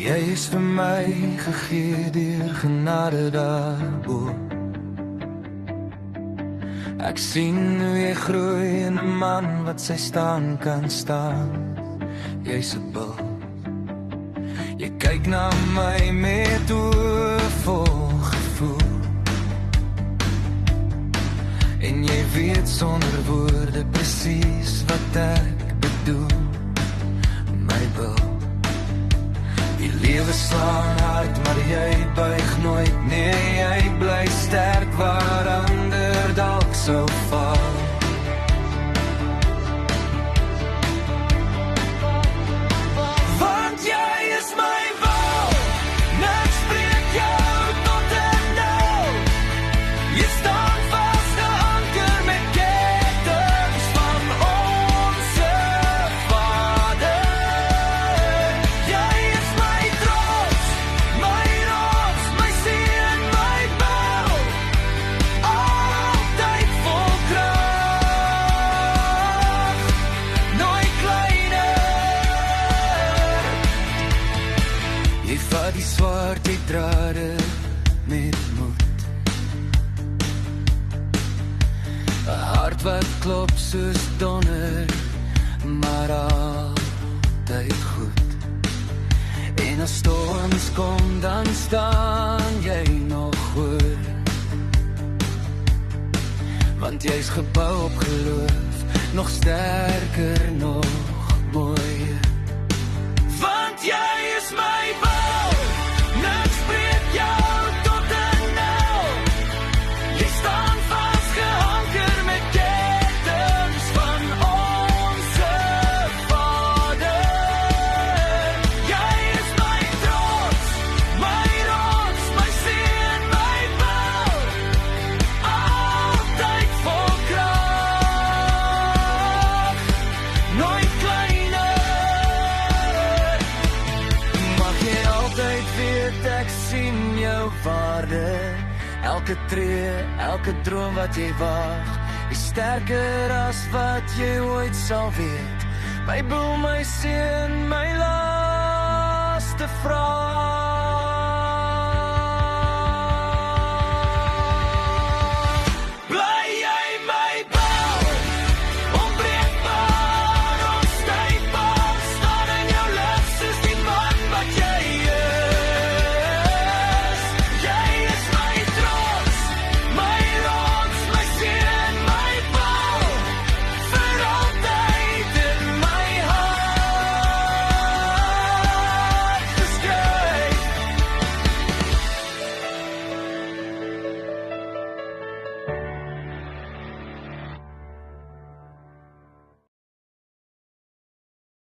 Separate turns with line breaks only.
Jy is vir my gegee deur genade daarbo. Ek sien hoe jy groei in 'n man wat sy staan kan staan. Jy's 'n bil. Jy kyk na my met oë vol gevoel. En jy weet sonder woorde presies wat ek bedoel. My bil. Die lewe slaan hard, maar jy buig nooit. Nee, jy bly sterk waar ander dalk sou val. Want jy is my bil, niks breek jou tot en nou. Jy staan vas geanker met ketens van onze Vader. Jy is my trots, my rots, my seën, my bil, altyd vol krag, nooit kleiner. Jy vat die swaard, jy dra dit met moed. 'n hart wat klop soos donder, maar altyd goed. En as storms kom, dan staan jy nog hoor. Want jy's gebou op geloof, nog sterker, nog mooier. Want jy is my bil, niks breek jou tot en nou. Jy staan vas geanker met ketens van onze Vader. Jy is my trots, my rots, my seën, my bil, altyd vol krag, nooit kleiner. Mag jy altyd weet ek sien jou waarde. Elke tree, elke droom wat jy waag, is sterker as wat jy ooit sal weet. My bil, my seën, my laaste vraag.